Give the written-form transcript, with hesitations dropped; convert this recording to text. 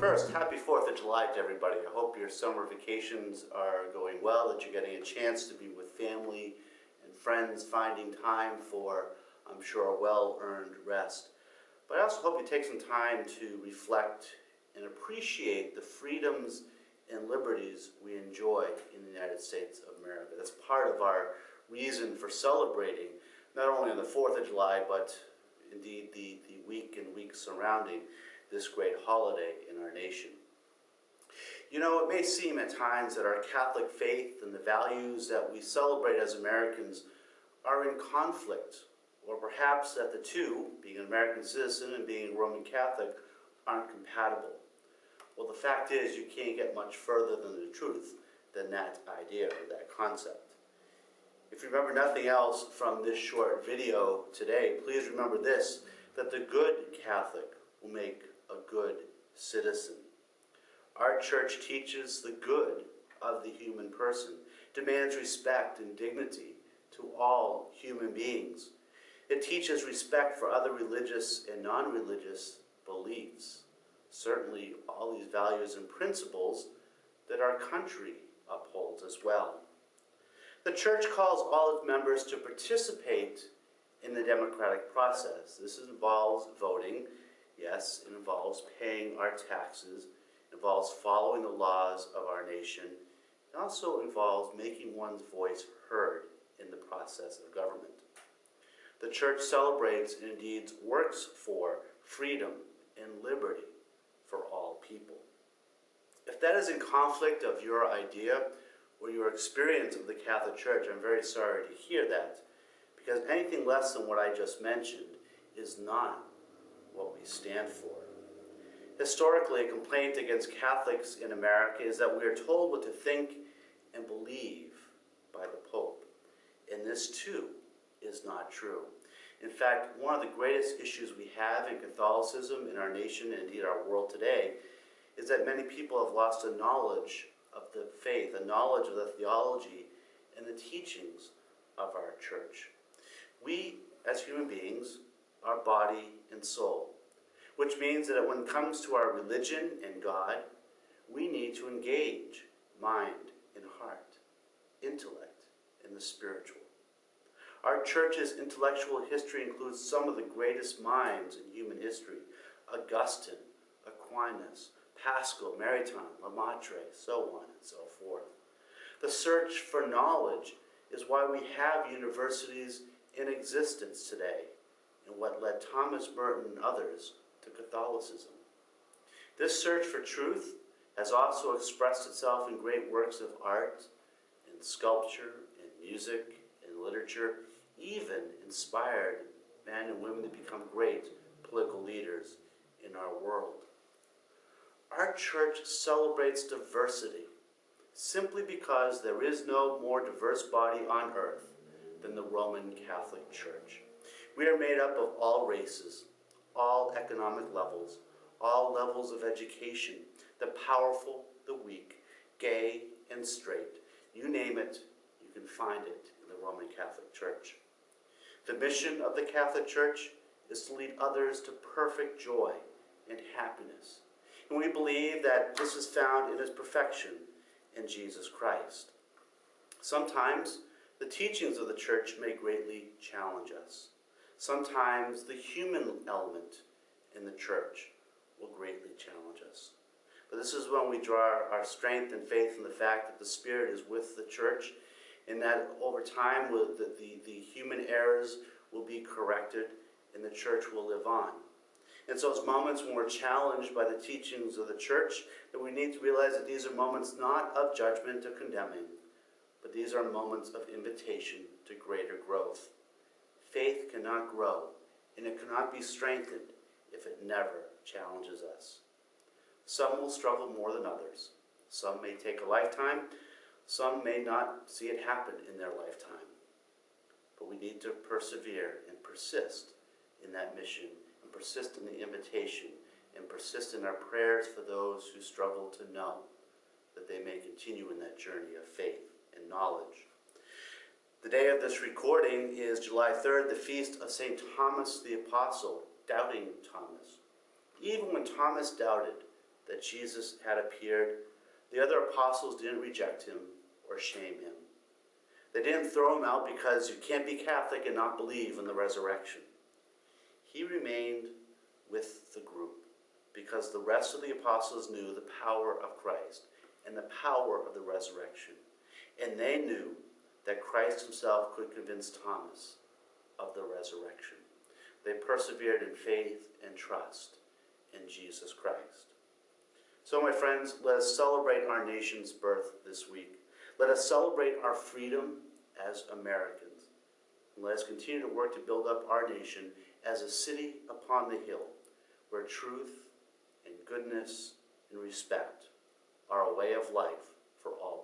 First, happy 4th of July to everybody. I hope your summer vacations are going well, that you're getting a chance to be with family and friends, finding time for, I'm sure, a well-earned rest. But I also hope you take some time to reflect and appreciate the freedoms and liberties we enjoy in the United States of America. That's part of our reason for celebrating, not only on the 4th of July, but indeed the week and weeks surrounding this great holiday in our nation. You know, it may seem at times that our Catholic faith and the values that we celebrate as Americans are in conflict, or perhaps that the two, being an American citizen and being a Roman Catholic, aren't compatible. Well, the fact is, you can't get much further than the truth than that idea or that concept. If you remember nothing else from this short video today, please remember this, that the good Catholic will make a good citizen. Our church teaches the good of the human person, demands respect and dignity to all human beings. It teaches respect for other religious and non-religious beliefs. Certainly all these values and principles that our country upholds as well. The church calls all its members to participate in the democratic process. This involves voting. Yes, it involves paying our taxes. It involves following the laws of our nation. It also involves making one's voice heard in the process of government. The church celebrates and indeed works for freedom and liberty for all people. If that is in conflict of your idea or your experience of the Catholic Church, I'm very sorry to hear that, because anything less than what I just mentioned is not what we stand for. Historically, a complaint against Catholics in America is that we are told what to think and believe by the Pope. And this, too, is not true. In fact, one of the greatest issues we have in Catholicism in our nation and indeed our world today is that many people have lost a knowledge of the faith, a knowledge of the theology and the teachings of our church. We, as human beings, are body and soul, which means that when it comes to our religion and God, we need to engage mind and heart, intellect and the spiritual. Our church's intellectual history includes some of the greatest minds in human history: Augustine, Aquinas, Pascal, Maritain, Lemaitre, so on and so forth. The search for knowledge is why we have universities in existence today, and what led Thomas Merton and others to Catholicism. This search for truth has also expressed itself in great works of art, in sculpture, in music, in literature, even inspired men and women to become great political leaders in our world. Our church celebrates diversity simply because there is no more diverse body on earth than the Roman Catholic Church. We are made up of all races, all economic levels, all levels of education, the powerful, the weak, gay and straight. You name it, you can find it in the Roman Catholic Church. The mission of the Catholic Church is to lead others to perfect joy and happiness. And we believe that this is found in His perfection in Jesus Christ. Sometimes the teachings of the Church may greatly challenge us. Sometimes the human element in the Church will greatly challenge us. But this is when we draw our strength and faith in the fact that the Spirit is with the Church, and that over time the human errors will be corrected and the Church will live on. And so it's moments when we're challenged by the teachings of the Church that we need to realize that these are moments not of judgment or condemning, but these are moments of invitation to greater growth. Faith cannot grow, and it cannot be strengthened if it never challenges us. Some will struggle more than others. Some may take a lifetime. Some may not see it happen in their lifetime. But we need to persevere and persist in that mission, and persist in the invitation, and persist in our prayers for those who struggle to know, that they may continue in that journey of faith and knowledge. The day of this recording is July 3rd, the feast of St. Thomas the Apostle, Doubting Thomas. Even when Thomas doubted, that Jesus had appeared, the other apostles didn't reject him or shame him. They didn't throw him out because you can't be Catholic and not believe in the resurrection. He remained with the group because the rest of the apostles knew the power of Christ and the power of the resurrection. And they knew that Christ himself could convince Thomas of the resurrection. They persevered in faith and trust in Jesus Christ. So, my friends, let us celebrate our nation's birth this week. Let us celebrate our freedom as Americans. And let us continue to work to build up our nation as a city upon the hill, where truth and goodness and respect are a way of life for all.